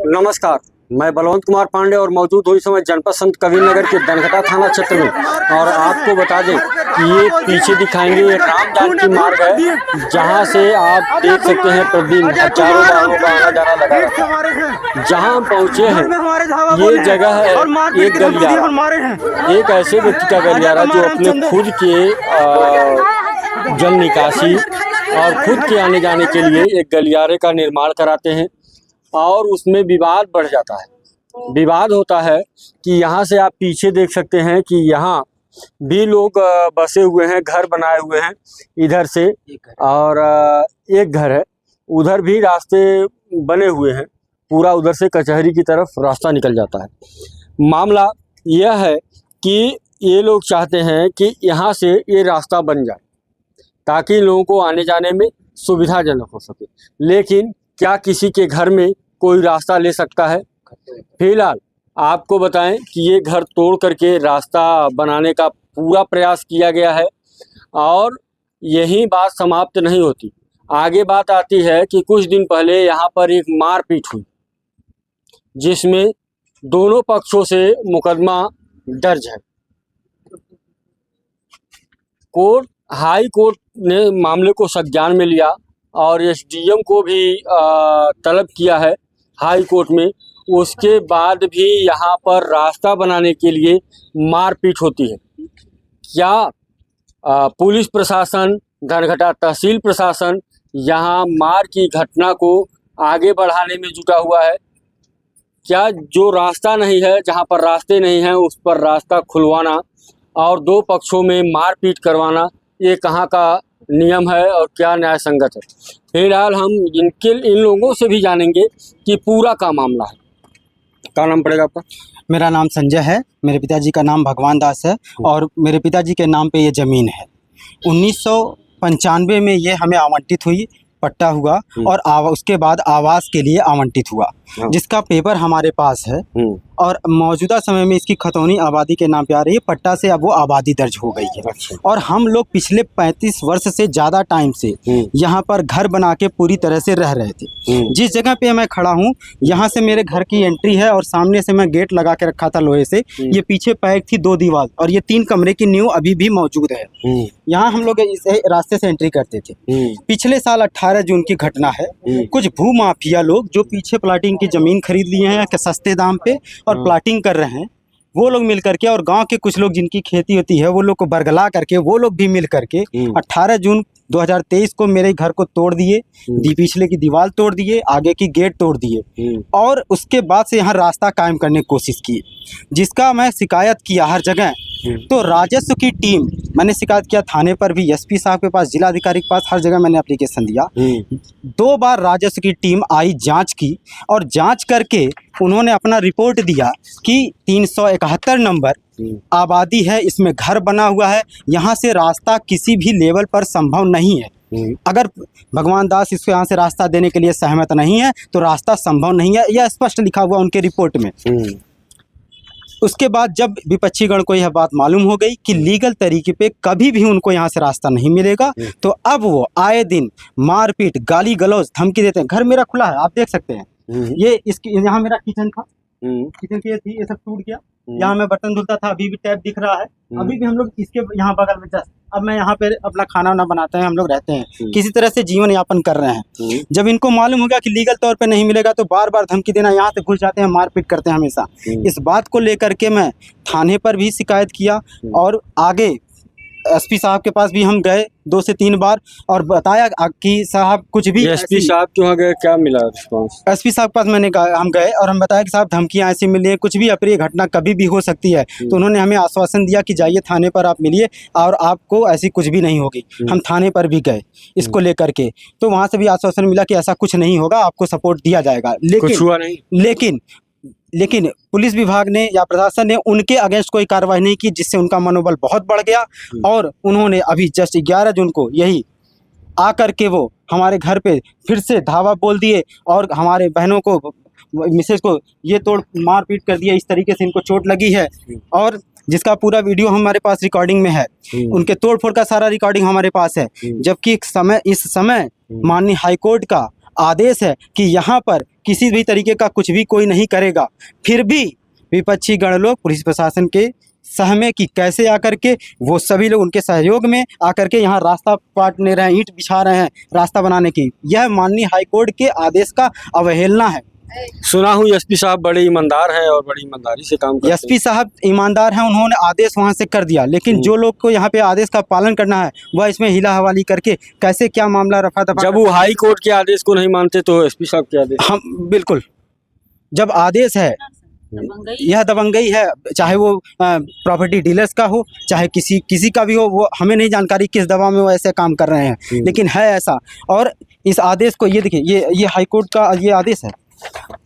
नमस्कार, मैं बलवंत कुमार पांडे और मौजूद हूँ इस समय जनपद संत कबीरनगर के दनघटा थाना क्षेत्र में। और आपको बता दें कि ये पीछे दिखाएंगे ये राम जानकी मार्ग है, जहाँ से आप देख सकते हैं प्रतिदिन हजारों वाहनों का आना जाना लगा है। जहाँ हम पहुँचे हैं ये जगह है एक गलियारा, एक ऐसे व्यक्ति का गलियारा जो अपने खुद के जल निकासी और खुद के आने जाने के लिए एक गलियारे का निर्माण कराते हैं और उसमें विवाद बढ़ जाता है। विवाद होता है कि यहाँ से आप पीछे देख सकते हैं कि यहाँ भी लोग बसे हुए हैं, घर बनाए हुए हैं इधर से, और एक घर है उधर भी रास्ते बने हुए हैं, पूरा उधर से कचहरी की तरफ रास्ता निकल जाता है। मामला यह है कि ये लोग चाहते हैं कि यहाँ से ये रास्ता बन जाए ताकि लोगों को आने जाने में सुविधाजनक हो सके, लेकिन क्या किसी के घर में कोई रास्ता ले सकता है? फिलहाल आपको बताएं कि ये घर तोड़ करके रास्ता बनाने का पूरा प्रयास किया गया है और यही बात समाप्त नहीं होती। आगे बात आती है कि कुछ दिन पहले यहाँ पर एक मारपीट हुई जिसमें दोनों पक्षों से मुकदमा दर्ज है। हाई कोर्ट ने मामले को संज्ञान में लिया और एसडीएम को भी तलब किया है हाई कोर्ट में। उसके बाद भी यहाँ पर रास्ता बनाने के लिए मारपीट होती है। क्या पुलिस प्रशासन, दनघटा तहसील प्रशासन यहाँ मार की घटना को आगे बढ़ाने में जुटा हुआ है? क्या जो रास्ता नहीं है, जहाँ पर रास्ते नहीं हैं, उस पर रास्ता खुलवाना और दो पक्षों में मारपीट करवाना, ये कहाँ का नियम है और क्या न्याय संगत है? फिलहाल हम इन लोगों से भी जानेंगे कि पूरा का मामला है। क्या नाम पड़ेगा आपका? मेरा नाम संजय है, मेरे पिताजी का नाम भगवान दास है और मेरे पिताजी के नाम पे ये ज़मीन है। 1995 में ये हमें आवंटित हुई, पट्टा हुआ और उसके बाद आवास के लिए आवंटित हुआ, जिसका पेपर हमारे पास है और मौजूदा समय में इसकी खतौनी आबादी के नाम पे आ रही है। पट्टा से अब वो आबादी दर्ज हो गई है और हम लोग पिछले 35 वर्ष से ज़्यादा टाइम से यहाँ पर घर बना के पूरी तरह से रह रहे थे। जिस जगह पे मैं खड़ा हूँ यहाँ से मेरे घर की एंट्री है और सामने से मैं गेट लगा के रखा था लोहे से। ये पीछे पैक थी 2 दीवार और ये 3 कमरे की नींव अभी भी मौजूद है। यहाँ हम लोग इस रास्ते से एंट्री करते थे। पिछले साल 18 जून की घटना है, कुछ भू माफिया लोग जो पीछे प्लाटिंग की ज़मीन खरीद लिए हैं सस्ते दाम पे और प्लाटिंग कर रहे हैं, वो लोग मिल करके और गांव के कुछ लोग जिनकी खेती होती है वो लोग को बरगला करके वो लोग भी मिल करके 18 जून 2023 को मेरे घर को तोड़ दिए, पिछले की दीवार तोड़ दिए, आगे की गेट तोड़ दिए और उसके बाद से यहाँ रास्ता कायम करने की कोशिश की, जिसका मैं शिकायत किया हर जगह। तो राजस्व की टीम, मैंने शिकायत किया थाने पर भी, एसपी साहब के पास, जिलाधिकारी के पास, हर जगह मैंने एप्लीकेशन दिया। 2 बार राजस्व की टीम आई, जांच की और जांच करके उन्होंने अपना रिपोर्ट दिया कि 371 नंबर आबादी है, इसमें घर बना हुआ है, यहाँ से रास्ता किसी भी लेवल पर संभव नहीं है। अगर भगवान दास इसको यहाँ से रास्ता देने के लिए सहमत नहीं है तो रास्ता संभव नहीं है, यह स्पष्ट लिखा हुआ उनके रिपोर्ट में। उसके बाद जब विपक्षी गण को यह बात मालूम हो गई कि लीगल तरीके पे कभी भी उनको यहाँ से रास्ता नहीं मिलेगा, तो अब वो आए दिन मारपीट, गाली गलौज, धमकी देते हैं। घर मेरा खुला है, आप देख सकते हैं। ये इसकी यहाँ मेरा किचन था, किचन की थी, ये सब टूट गया। यहाँ मैं बर्तन धुलता था, अभी भी टैप दिख रहा है। अभी भी हम लोग इसके यहाँ बगल में जस्ट अब मैं यहाँ पे अपना खाना वाना बनाते हैं, हम लोग रहते हैं, किसी तरह से जीवन यापन कर रहे हैं। जब इनको मालूम हो गया कि लीगल तौर पे नहीं मिलेगा तो बार बार धमकी देना, यहाँ से घुस जाते हैं, मारपीट करते हैं हमेशा। इस बात को लेकर के मैं थाने पर भी शिकायत किया और आगे एसपी साहब के पास भी हम गए 2 से 3 बार और बताया कि साहब कुछ भी। एसपी साहब के वहाँ गए, क्या मिला रिस्पांस? एसपी साहब के पास हम गए और हम बताया कि साहब धमकियाँ ऐसी मिली है, कुछ भी अप्रिय घटना कभी भी हो सकती है। तो उन्होंने हमें आश्वासन दिया कि जाइए थाने पर आप मिलिए और आपको ऐसी कुछ भी नहीं होगी। हम थाने पर भी गए इसको लेकर के, तो वहाँ से भी आश्वासन मिला कि ऐसा कुछ नहीं होगा, आपको सपोर्ट दिया जाएगा। कुछ हुआ नहीं। लेकिन पुलिस विभाग ने या प्रशासन ने उनके अगेंस्ट कोई कार्रवाई नहीं की, जिससे उनका मनोबल बहुत बढ़ गया और उन्होंने अभी जस्ट 11 जून को यही आकर के वो हमारे घर पे फिर से धावा बोल दिए और हमारे बहनों को, मिसेज को ये तोड़ मार पीट कर दिया। इस तरीके से इनको चोट लगी है और जिसका पूरा वीडियो हमारे पास रिकॉर्डिंग में है। उनके तोड़ फोड़ का सारा रिकॉर्डिंग हमारे पास है। जबकि इस समय माननीय हाईकोर्ट का आदेश है कि यहाँ पर किसी भी तरीके का कुछ भी कोई नहीं करेगा, फिर भी विपक्षी गण लोग पुलिस प्रशासन के सहमे कि कैसे आकर के वो सभी लोग उनके सहयोग में आकर के यहाँ रास्ता पाटने रहे हैं, ईंट बिछा रहे हैं रास्ता बनाने की। यह माननीय हाईकोर्ट के आदेश का अवहेलना है। सुना हूँ एसपी साहब बड़े ईमानदार हैं और बड़ी ईमानदारी से काम करते हैं। एसपी साहब ईमानदार हैं, उन्होंने आदेश वहां से कर दिया, लेकिन जो लोग को यहाँ पे आदेश का पालन करना है वह इसमें हिला हवाली करके कैसे क्या मामला रफा दफा। जब वो हाई कोर्ट के आदेश को नहीं मानते तो एसपी साहब के आदेश। हम बिल्कुल, जब आदेश है यह दबंगई है, चाहे वो प्रॉपर्टी डीलर्स का हो चाहे किसी का भी हो, वो हमें नहीं जानकारी किस दवा में वो ऐसे काम कर रहे हैं, लेकिन है ऐसा। और इस आदेश को ये देखिए, ये हाईकोर्ट का ये आदेश है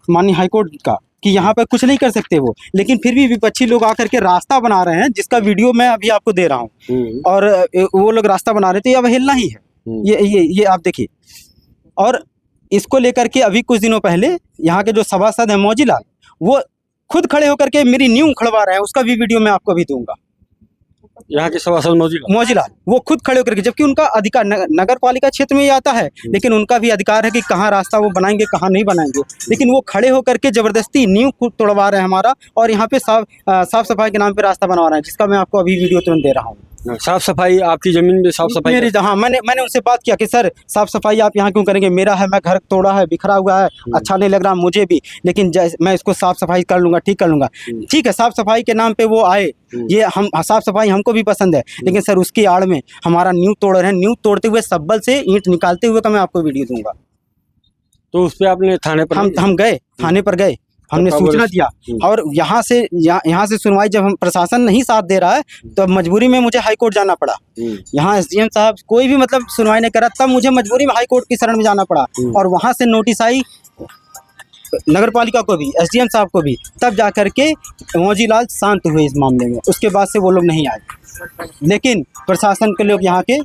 माननीय हाईकोर्ट का कि यहाँ पर कुछ नहीं कर सकते वो, लेकिन फिर भी विपक्षी लोग आकर के रास्ता बना रहे हैं, जिसका वीडियो मैं अभी आपको दे रहा हूँ। और वो लोग रास्ता बना रहे थे, ये अवहेलना ही है। ये आप देखिए। और इसको लेकर के अभी कुछ दिनों पहले यहाँ के जो सभासद हैं मौजीलाल, वो खुद खड़े होकर के मेरी नींव उखड़वा रहे हैं, उसका भी वीडियो मैं आपको अभी दूंगा। यहाँ के सभासद मौजीलाल वो खुद खड़े होकर के, जबकि उनका अधिकार नगर पालिका क्षेत्र में ही आता है, लेकिन उनका भी अधिकार है कि कहाँ रास्ता वो बनाएंगे कहाँ नहीं बनाएंगे, लेकिन वो खड़े होकर के जबरदस्ती नींव तोड़वा रहे हैं हमारा, और यहाँ पे साफ सफाई के नाम पे रास्ता बनवा रहे हैं, जिसका मैं आपको अभी वीडियो तुरंत दे रहा हूँ। साफ सफाई आपकी जमीन में साफ सफाई मेरी, हाँ मैंने उनसे बात किया कि सर साफ सफाई आप यहाँ क्यों करेंगे, मेरा है, मैं घर तोड़ा है, बिखरा हुआ है, अच्छा नहीं लग रहा मुझे भी, लेकिन मैं इसको साफ सफाई कर लूँगा, ठीक कर लूँगा। ठीक है, साफ सफाई के नाम पे वो आए, ये हम साफ सफाई हमको भी पसंद है, लेकिन सर उसकी आड़ में हमारा नींव तोड़ रहे हैं, नींव तोड़ते हुए सब्बल से ईंट निकालते हुए का मैं आपको वीडियो दूंगा। तो उस पर आपने थाने पर हम गए, थाने पर गए, हमने सूचना दिया, और यहाँ से सुनवाई जब हम प्रशासन नहीं साथ दे रहा है तो मजबूरी में मुझे हाई कोर्ट जाना पड़ा। यहाँ एसडीएम साहब कोई भी मतलब सुनवाई नहीं करा, तब मुझे मजबूरी में हाई कोर्ट की शरण में जाना पड़ा, और वहाँ से नोटिस आई नगर पालिका को भी, एसडीएम साहब को भी, तब जा कर के मौजीलाल शांत हुए इस मामले में। उसके बाद से वो लोग नहीं आए, लेकिन प्रशासन के लोग यहाँ के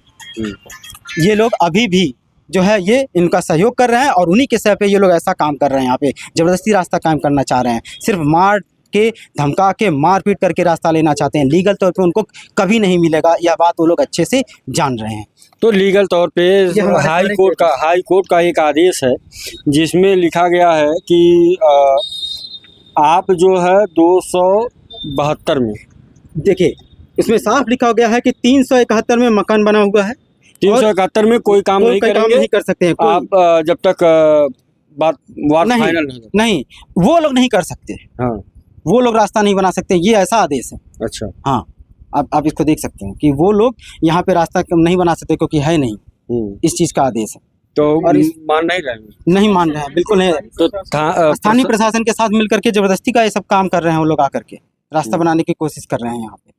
ये लोग अभी भी जो है ये इनका सहयोग कर रहे हैं, और उन्हीं के सह पे ये लोग ऐसा काम कर रहे हैं, यहाँ पे जबरदस्ती रास्ता कायम करना चाह रहे हैं, सिर्फ मार के धमका के मारपीट करके रास्ता लेना चाहते हैं। लीगल तौर पे उनको कभी नहीं मिलेगा, यह बात वो लोग अच्छे से जान रहे हैं। तो लीगल तौर पे हाई कोर्ट का एक आदेश है जिसमें लिखा गया है कि आप जो है 272 में, देखिए इसमें साफ लिखा गया है कि 371 में मकान बना हुआ है, 371 में कोई काम नहीं कर सकते हैं आप जब तक बात फाइनल नहीं, वो लोग नहीं कर सकते। हाँ, वो लोग रास्ता नहीं बना सकते, ये ऐसा आदेश है। अच्छा, हाँ, आप इसको देख सकते हैं कि वो लोग यहाँ पे रास्ता नहीं बना सकते क्योंकि है नहीं, इस चीज का आदेश है। तो और मान नहीं मान रहे हैं, बिल्कुल नहीं। तो स्थानीय प्रशासन के साथ मिलकर के जबरदस्ती का ये सब काम कर रहे हैं, वो लोग आकर के रास्ता बनाने की कोशिश कर रहे हैं। यहाँ पे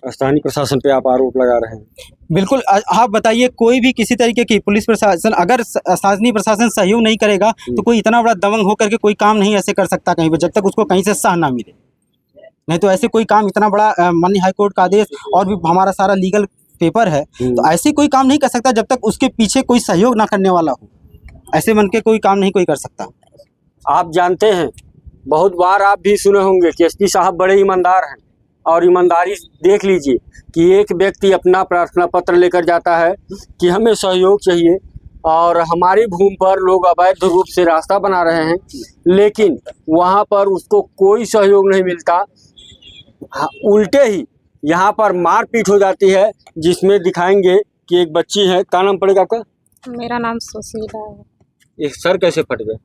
स्थानीय प्रशासन पे आप आरोप लगा रहे हैं। बिल्कुल, आप बताइए, कोई भी किसी तरीके की पुलिस प्रशासन, अगर स्थानीय प्रशासन सहयोग नहीं करेगा तो कोई इतना बड़ा दबंग होकर के कोई काम नहीं ऐसे कर सकता कहीं पर, जब तक उसको कहीं से सह ना मिले। नहीं तो ऐसे कोई काम, इतना बड़ा माननीय हाईकोर्ट का आदेश और भी हमारा सारा लीगल पेपर है, तो ऐसे कोई काम नहीं कर सकता जब तक उसके पीछे कोई सहयोग ना करने वाला हो। ऐसे मन के कोई काम नहीं कोई कर सकता। आप जानते हैं, बहुत बार आप भी सुने होंगे कि एसपी साहब बड़े ईमानदार हैं, और ईमानदारी देख लीजिए कि एक व्यक्ति अपना प्रार्थना पत्र लेकर जाता है कि हमें सहयोग चाहिए और हमारी भूमि पर लोग अवैध रूप से रास्ता बना रहे हैं, लेकिन वहाँ पर उसको कोई सहयोग नहीं मिलता। उल्टे ही यहाँ पर मारपीट हो जाती है, जिसमें दिखाएंगे कि एक बच्ची है। क्या नाम पड़ेगा आपका? मेरा नाम सुशीला है। एक सर कैसे फट गए?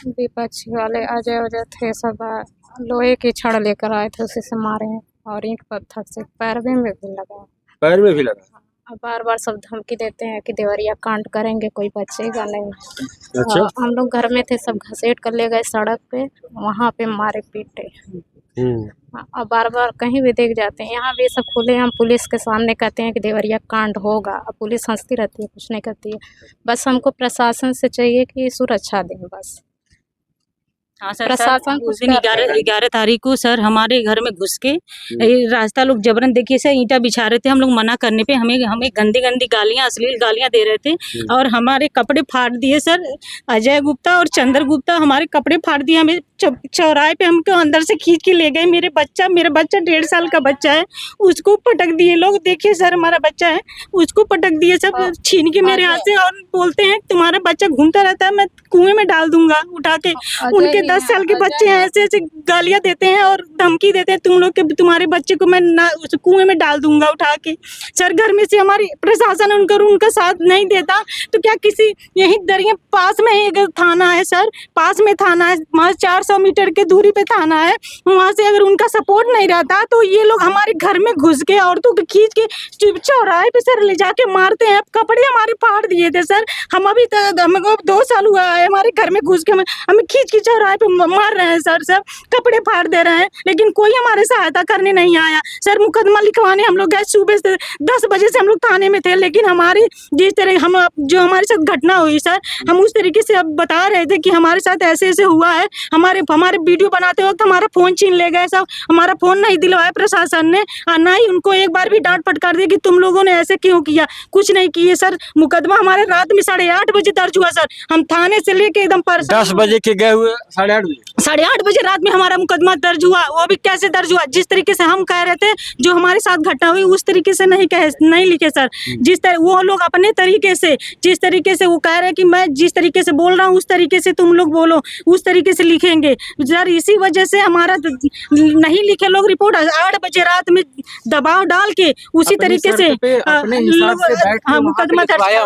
विपक्ष वाले अजय थे, सब लोहे की छड़ लेकर आए थे, उसी से मारे हैं, और ईंट पत्थर से पैर में भी लगा। पैर में भी लगा? बार बार सब धमकी देते हैं कि देवरिया कांड करेंगे, कोई बचेगा नहीं। अच्छा। हम लोग घर में थे, सब घसीट कर ले गए सड़क पे, वहाँ पे मारे पीटे। और बार बार कहीं भी देख जाते हैं, यहाँ भी सब खुले हम पुलिस के सामने कहते हैं कि देवरिया कांड होगा, अब पुलिस हंसती रहती है, कुछ नहीं करती है। बस हमको प्रशासन से चाहिए कि सुरक्षा दें बस। हाँ सर, प्रशासन उस दिन 11 तारीख को सर हमारे घर में घुस के रास्ता लोग जबरन, देखिए सर ईंटा बिछा रहे थे, हम लोग मना करने पे हमें गंदी गंदी गालियां, अश्लील गालियां दे रहे थे, और हमारे कपड़े फाड़ दिए सर। अजय गुप्ता और चंद्र गुप्ता हमारे कपड़े फाड़ दिए, हमें चौराहे पे हमको अंदर से खींच के ले गए। मेरा बच्चा 1.5 साल का बच्चा है, उसको पटक दिए लोग। देखिए सर, हमारा बच्चा है, उसको पटक दिए सब छीन के मेरे हाथ से, और बोलते हैं तुम्हारा बच्चा घूमता रहता है, मैं कुएं में डाल दूंगा उठा के। उनके 10 साल के बच्चे हैं, ऐसे ऐसे गालियां देते हैं और धमकी देते हैं, तुम लोग के तुम्हारे बच्चे को मैं उस कुएं में डाल दूंगा उठा के। सर, घर में से हमारी प्रशासन उनका साथ नहीं देता तो क्या किसी यही दरिया पास में ही अगर थाना है सर, पास में थाना है, वहाँ 400 मीटर के दूरी पे थाना है, वहाँ से अगर उनका सपोर्ट नहीं रहता तो ये लोग हमारे घर में घुस के औरतों को खींच के चौराहे पे सर ले जाके मारते हैं। कपड़े हमारे फाड़ दिए थे सर, हम अभी तक हमको 2 साल हुआ है हमारे घर में घुस के हमें खींच के चौराहे पे मार रहे हैं सर, सब कपड़े फाड़ दे रहे हैं, लेकिन कोई हमारे सहायता करने नहीं आया सर। मुकदमा लिखवाने हम लोग गए, सुबह से 10 बजे से हम लोग थाने में थे, लेकिन हमारी जिस तरह जो हमारे साथ घटना हुई सर, हम उस तरीके से अब बता रहे थे कि हमारे साथ ऐसे ऐसे हुआ है। हमारे वीडियो बनाते वक्त हमारा फोन छीन ले गए सब, हमारा फोन नहीं दिलवाया प्रशासन ने, और ना ही उनको एक बार भी डांट फटकार दी कि तुम लोगों ने ऐसे क्यों किया। कुछ नहीं किए सर। मुकदमा हमारे रात में 8:30 बजे दर्ज हुआ सर, हम थाने से लेके एकदम 10 बजे के गए हुए 8:30 बजे रात में हमारा मुकदमा दर्ज हुआ। वो भी कैसे दर्ज हुआ, जिस तरीके से हम कह रहे थे जो हमारे साथ घटना हुई उस तरीके से नहीं लिखे सर। जिस तरह वो लोग अपने तरीके से, जिस तरीके से वो कह रहे हैं कि मैं जिस तरीके से बोल रहा हूँ उस तरीके से तुम लोग बोलो, उस तरीके से लिखेंगे सर। इसी वजह से हमारा नहीं लिखे लोग रिपोर्ट 8 बजे रात में दबाव डाल के उसी तरीके से मुकदमा दर्ज करवाया।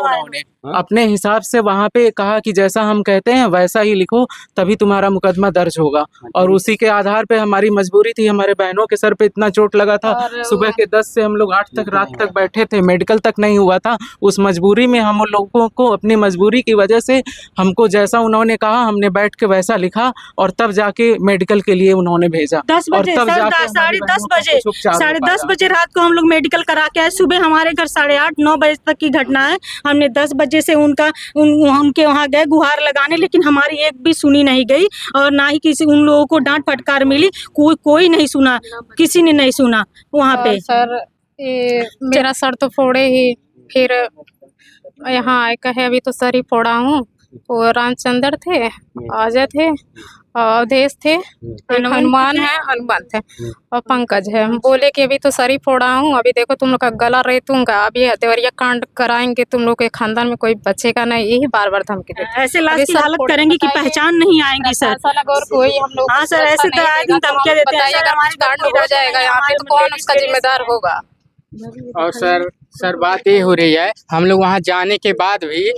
अपने हिसाब से वहाँ पे कहा कि जैसा हम कहते हैं वैसा ही लिखो, तभी तुम्हारा मुकदमा दर्ज होगा। और उसी के आधार पे हमारी मजबूरी थी, हमारे बहनों के सर पे इतना चोट लगा था, सुबह के 10 से हम लोग 8 तक रात तक बैठे थे, मेडिकल तक नहीं हुआ था। उस मजबूरी में हम लोगों को अपनी मजबूरी की वजह से हमको जैसा उन्होंने कहा हमने बैठ के वैसा लिखा, और तब जाके मेडिकल के लिए उन्होंने भेजा। 10 बजे, 10:30 बजे रात को हम लोग मेडिकल करा के आए। सुबह हमारे घर 8:30-9 बजे तक की घटना है। हमने 10 बजे से उनके वहाँ गए गुहार लगाने, लेकिन हमारी एक भी सुनी नहीं गई, और ना ही किसी उन लोगों को डांट फटकार मिली। कोई नहीं सुना, किसी ने नहीं सुना वहाँ पे। सर मेरा सर तो फोड़े ही, फिर यहाँ आए कहे अभी तो सर ही फोड़ा हूँ। वो रामचंद्र थे, अजय थे, अवधेश थे, हनुमान है, हनुमान थे, और पंकज है। बोले कि अभी तो सर ही फोड़ा हूँ, अभी देखो तुम लोग का गला रेतूंगा, अभी देवरिया कांड कराएंगे, तुम लोग के खानदान में कोई बचेगा नहीं। यही बार बार धमकी देते। ऐसे लाश की हालत करेंगे कि पहचान नहीं आएंगी सर। और कोई हम लोग, हाँ सर, ऐसे तो आए दिन धमकियां देते हैं। अगर कुछ कांड हो जाएगा यहाँ पे तो कौन उसका जिम्मेदार होगा। और सर बात ये हो रही है, हम लोग वहाँ जाने के बाद भी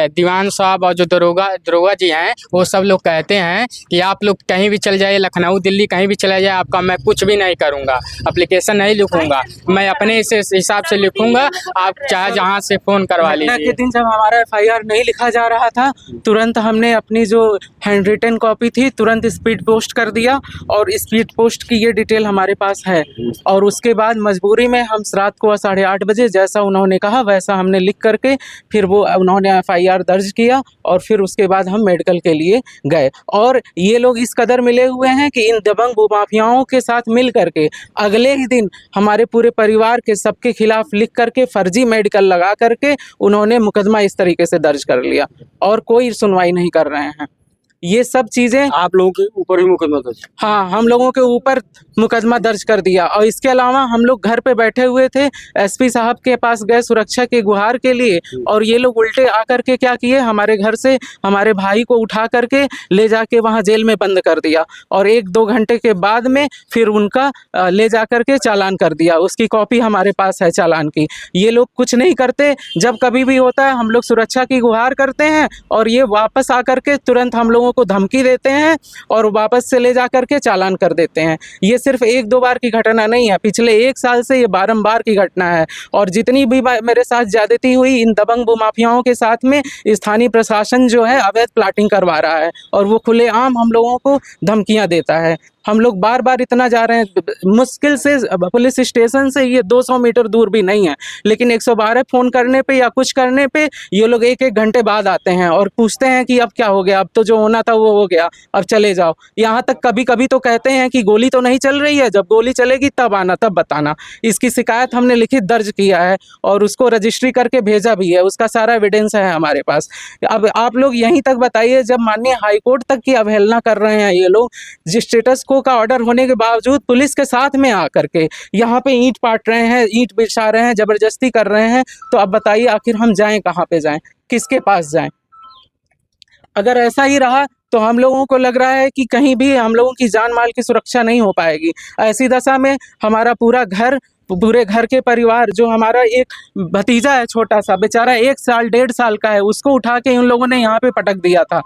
दीवान साहब और जो दरोगा जी हैं वो सब लोग कहते हैं कि आप लोग कहीं भी चल जाइए, लखनऊ दिल्ली कहीं भी चला जाए, आपका मैं कुछ भी नहीं करूँगा, एप्लीकेशन नहीं लिखूंगा, मैं अपने हिसाब से लिखूंगा, आप चाहे जहाँ से फ़ोन करवा लीजिए। के दिन जब हमारा FIR नहीं लिखा जा रहा था, तुरंत हमने अपनी जो हैंड रिटन कॉपी थी तुरंत स्पीड पोस्ट कर दिया, और स्पीड पोस्ट की ये डिटेल हमारे पास है। और उसके बाद मजबूरी में हम रात को 8:30 बजे जैसा उन्होंने कहा वैसा हमने लिख करके फिर वो उन्होंने FIR दर्ज किया, और फिर उसके बाद हम मेडिकल के लिए गए। और ये लोग इस कदर मिले हुए हैं कि इन दबंग भूमाफियाओं के साथ मिल करके अगले ही दिन हमारे पूरे परिवार के सबके खिलाफ लिख करके फर्जी मेडिकल लगा करके उन्होंने मुकदमा इस तरीके से दर्ज कर लिया, और कोई सुनवाई नहीं कर रहे हैं। ये सब चीज़ें आप लोगों के ऊपर ही मुकदमा दर्ज? हाँ, हम लोगों के ऊपर मुकदमा दर्ज कर दिया। और इसके अलावा हम लोग घर पे बैठे हुए थे, SP साहब के पास गए सुरक्षा के गुहार के लिए, और ये लोग उल्टे आकर के क्या किए, हमारे घर से हमारे भाई को उठा करके ले जाके वहाँ जेल में बंद कर दिया, और 1-2 घंटे के बाद में फिर उनका ले जा करके चालान कर दिया। उसकी कॉपी हमारे पास है चालान की। ये लोग कुछ नहीं करते, जब कभी भी होता है हम लोग सुरक्षा की गुहार करते हैं, और ये वापस आकर के तुरंत हम लोगों को धमकी देते हैं और वापस से ले जा करके चालान कर देते हैं। ये सिर्फ 1-2 बार की घटना नहीं है, पिछले 1 साल से ये बारंबार की घटना है। और जितनी भी मेरे साथ ज्यादती हुई इन दबंग भूमाफियाओं के साथ में स्थानीय प्रशासन जो है अवैध प्लाटिंग करवा रहा है, और वो खुलेआम हम लोगों को धमकियां देता है। हम लोग बार बार इतना जा रहे हैं, मुश्किल से पुलिस स्टेशन से ये 200 मीटर दूर भी नहीं है, लेकिन 112 फ़ोन करने पे या कुछ करने पे ये लोग एक घंटे बाद आते हैं और पूछते हैं कि अब क्या हो गया, अब तो जो होना था वो हो गया, अब चले जाओ। यहाँ तक कभी कभी तो कहते हैं कि गोली तो नहीं चल रही है, जब गोली चलेगी तब आना, तब बताना। इसकी शिकायत हमने लिखित दर्ज किया है और उसको रजिस्ट्री करके भेजा भी है, उसका सारा एविडेंस है हमारे पास। अब आप लोग यहीं तक बताइए, जब माननीय हाईकोर्ट तक की अवहेलना कर रहे हैं ये लोग, जिस स्टेटस को का ऑर्डर होने के बावजूद पुलिस के साथ में आकर के यहाँ पे ईंट पाट रहे हैं, ईंट बिछा रहे हैं, जबरदस्ती कर रहे हैं, तो अब बताइए आखिर हम जाएं कहाँ पे जाएं, किसके पास जाएं? अगर ऐसा ही रहा तो हम लोगों को लग रहा है कि कहीं भी हम लोगों की जान माल की सुरक्षा नहीं हो पाएगी। ऐसी दशा में हमारा पूरे घर के परिवार, जो हमारा एक भतीजा है छोटा सा, बेचारा 1 साल 1.5 साल का है, उसको उठा के उन लोगों ने यहाँ पे पटक दिया था।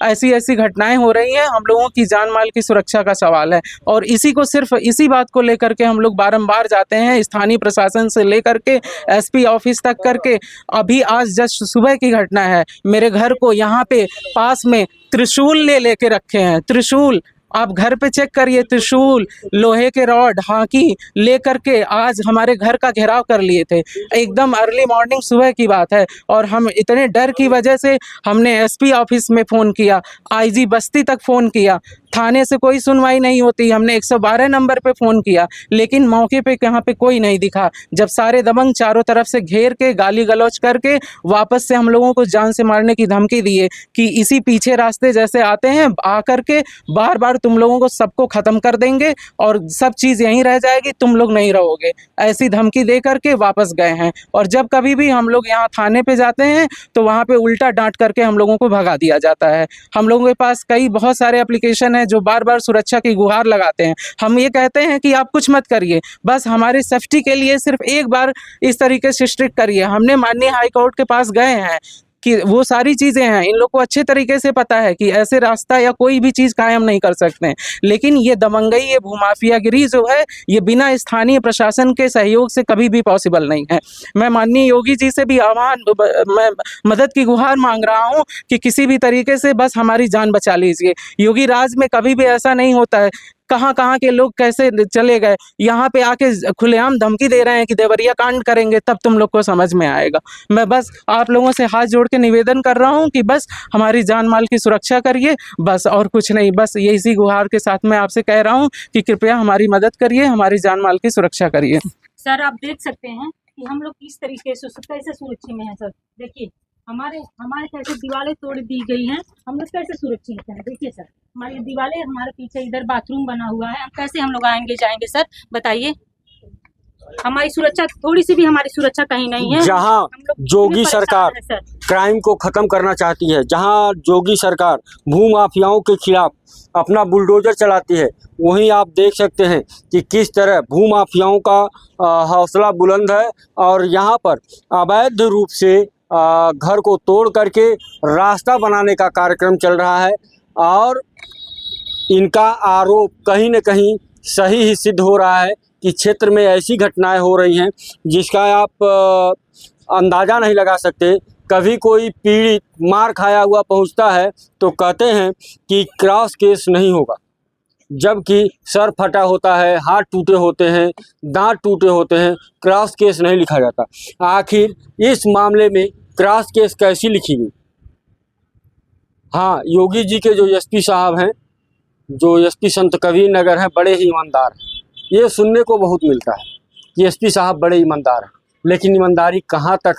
ऐसी घटनाएं हो रही हैं, हम लोगों की जान माल की सुरक्षा का सवाल है। और इसी को सिर्फ इसी बात को लेकर के हम लोग बारंबार जाते हैं, स्थानीय प्रशासन से लेकर के SP ऑफिस तक करके। अभी आज जस्ट सुबह की घटना है, मेरे घर को यहाँ पे पास में त्रिशूल लेके रखे हैं। त्रिशूल आप घर पे चेक करिए, त्रिशूल, लोहे के रॉड, हांकी लेकर के आज हमारे घर का घेराव कर लिए थे। एकदम अर्ली मॉर्निंग सुबह की बात है, और हम इतने डर की वजह से हमने SP ऑफिस में फ़ोन किया, IG बस्ती तक फ़ोन किया, थाने से कोई सुनवाई नहीं होती। हमने 112 नंबर पे फ़ोन किया, लेकिन मौके पे यहाँ पे कोई नहीं दिखा। जब सारे दबंग चारों तरफ से घेर के गाली गलौज करके वापस से हम लोगों को जान से मारने की धमकी दिए कि इसी पीछे रास्ते जैसे आते हैं, आकर के बार बार तुम लोगों को सबको ख़त्म कर देंगे और सब चीज़ यहीं रह जाएगी, तुम लोग नहीं रहोगे, ऐसी धमकी दे करके वापस गए हैं। और जब कभी भी हम लोग यहाँ थाने पे जाते हैं तो वहाँ पे उल्टा डांट करके हम लोगों को भगा दिया जाता है। हम लोगों के पास बहुत सारे एप्लीकेशन है जो बार बार सुरक्षा की गुहार लगाते हैं। हम ये कहते हैं कि आप कुछ मत करिए, बस हमारी सेफ्टी के लिए सिर्फ एक बार इस तरीके से स्ट्रिक्ट करिए। हमने माननीय हाई कोर्ट के पास गए हैं कि वो सारी चीज़ें हैं, इन लोग को अच्छे तरीके से पता है कि ऐसे रास्ता या कोई भी चीज़ कायम नहीं कर सकते हैं। लेकिन ये दबंगई, ये भूमाफियागिरी जो है, ये बिना स्थानीय प्रशासन के सहयोग से कभी भी पॉसिबल नहीं है। मैं माननीय योगी जी से भी मैं मदद की गुहार मांग रहा हूँ कि किसी भी तरीके से बस हमारी जान बचा लीजिए। योगी राज में कभी भी ऐसा नहीं होता है। कहाँ के लोग कैसे चले गए, यहाँ पे आके खुलेआम धमकी दे रहे हैं कि देवरिया कांड करेंगे, तब तुम लोग को समझ में आएगा। मैं बस आप लोगों से हाथ जोड़ के निवेदन कर रहा हूँ कि बस हमारी जान माल की सुरक्षा करिए, बस, और कुछ नहीं। बस ये इसी गुहार के साथ मैं आपसे कह रहा हूँ कि कृपया हमारी मदद करिए, हमारी जान माल की सुरक्षा करिए। सर आप देख सकते हैं कि हम लोग किस तरीके से कैसे सुरक्षित में हैं। सर देखिए, हमारे कैसे दीवारें तोड़ दी गई हैं, हम लोग कैसे सुरक्षित हैं। देखिए सर, हमारी दीवारें, हमारे पीछे इधर बाथरूम बना हुआ है, कैसे हम लोग आएंगे जाएंगे सर, बताइए। हमारी सुरक्षा, थोड़ी सी भी हमारी सुरक्षा कहीं नहीं है। जहां योगी सरकार क्राइम को खत्म करना चाहती है, जहां योगी सरकार भूमाफियाओं के खिलाफ अपना बुलडोजर चलाती है, वहीं आप देख सकते हैं कि किस तरह भूमाफियाओं का हौसला बुलंद है और यहाँ पर अवैध रूप से घर को तोड़ करके रास्ता बनाने का कार्यक्रम चल रहा है। और इनका आरोप कहीं न कहीं सही ही सिद्ध हो रहा है कि क्षेत्र में ऐसी घटनाएं हो रही हैं जिसका आप अंदाज़ा नहीं लगा सकते। कभी कोई पीड़ित मार खाया हुआ पहुंचता है तो कहते हैं कि क्रॉस केस नहीं होगा, जबकि सर फटा होता है, हाथ टूटे होते हैं, दांत टूटे होते हैं, क्रॉस केस नहीं लिखा जाता। आखिर इस मामले में क्रॉस केस कैसी लिखी गई? हाँ, योगी जी के जो SP साहब हैं, जो SP संत कबीर नगर हैं, बड़े ही ईमानदार हैं। ये सुनने को बहुत मिलता है कि SP साहब बड़े ईमानदार हैं, लेकिन ईमानदारी कहाँ तक